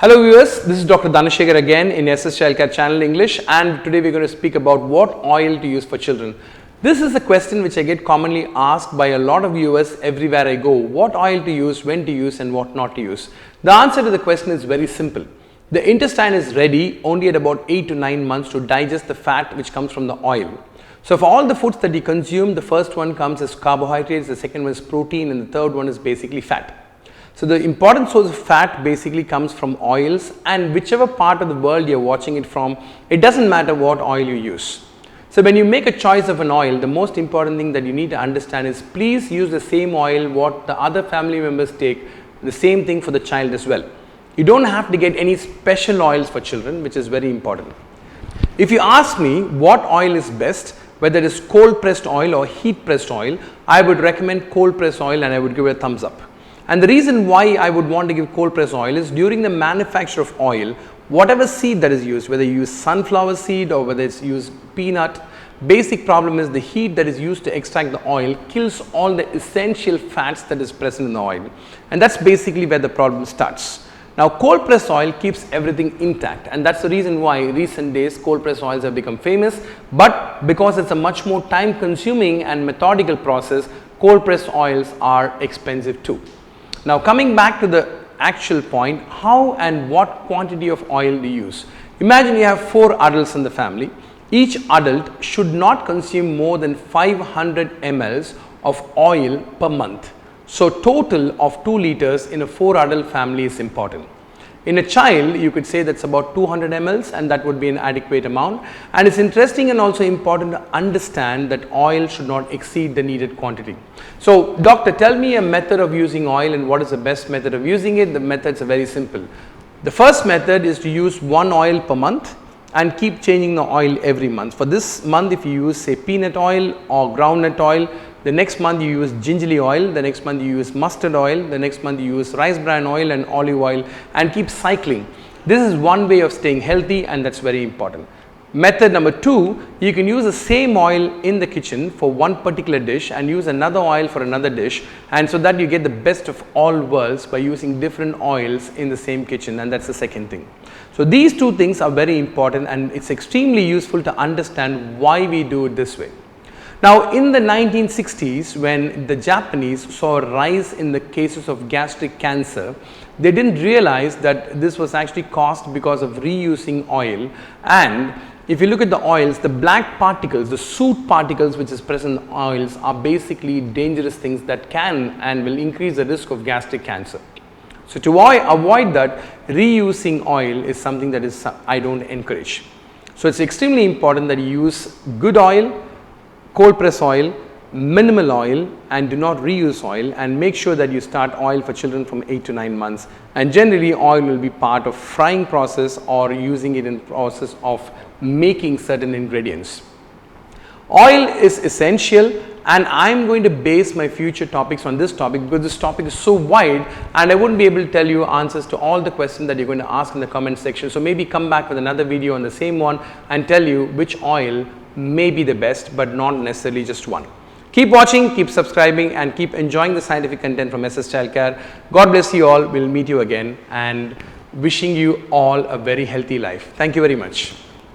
Hello viewers, this is Dr. Dhanasekhar again in SS Childcare Channel English, and today we are going to speak about what oil to use for children. This is a question which I get commonly asked by a lot of viewers everywhere I go. What oil to use, when to use and what not to use. The answer to the question is very simple. The intestine is ready only at about 8 to 9 months to digest the fat which comes from the oil. So for all the foods that you consume, the first one comes as carbohydrates, the second one is protein, and the third one is basically fat. So the important source of fat basically comes from oils, and whichever part of the world you're watching it from, it doesn't matter what oil you use. So when you make a choice of an oil, the most important thing that you need to understand is please use the same oil what the other family members take, the same thing for the child as well. You don't have to get any special oils for children, which is very important. If you ask me what oil is best, whether it is cold pressed oil or heat pressed oil, I would recommend cold pressed oil and I would give it a thumbs up. And the reason why I would want to give cold press oil is during the manufacture of oil, whatever seed that is used, whether you use sunflower seed or whether it's used peanut, basic problem is the heat that is used to extract the oil kills all the essential fats that is present in the oil, and that's basically where the problem starts. Now cold press oil keeps everything intact, and that's the reason why recent days cold press oils have become famous, but because it's a much more time consuming and methodical process, cold press oils are expensive too. Now coming back to the actual point, how and what quantity of oil to use. Imagine you have 4 adults in the family. Each adult should not consume more than 500 ml of oil per month. So total of 2 liters in a 4 adult family is important. In a child, you could say that's about 200 ml, and that would be an adequate amount. And it's interesting and also important to understand that oil should not exceed the needed quantity. So, doctor, tell me a method of using oil and what is the best method of using it. The methods are very simple. The first method is to use 1 oil per month and keep changing the oil every month. For this month, if you use say peanut oil or groundnut oil, the next month you use gingerly oil, the next month you use mustard oil, the next month you use rice bran oil and olive oil, and keep cycling. This is one way of staying healthy, and that's very important. Method number 2, you can use the same oil in the kitchen for one particular dish and use another oil for another dish, and so that you get the best of all worlds by using different oils in the same kitchen, and that's the second thing. So these 2 things are very important, and it's extremely useful to understand why we do it this way. Now in the 1960s, when the Japanese saw a rise in the cases of gastric cancer, they didn't realize that this was actually caused because of reusing oil. And if you look at the oils, the black particles, the soot particles which is present in oils are basically dangerous things that can and will increase the risk of gastric cancer. So to avoid that, reusing oil is something that is I don't encourage. So it's extremely important that you use good oil, cold press oil, minimal oil, and do not reuse oil, and make sure that you start oil for children from 8 to 9 months, and generally oil will be part of frying process or using it in process of making certain ingredients. Oil is essential, and I am going to base my future topics on this topic because this topic is so wide and I wouldn't be able to tell you answers to all the questions that you're going to ask in the comment section. So maybe come back with another video on the same one and tell you which oil may be the best, but not necessarily just one. Keep watching, keep subscribing, and keep enjoying the scientific content from SS Childcare. God bless you all. We'll meet you again, and wishing you all a very healthy life. Thank you very much.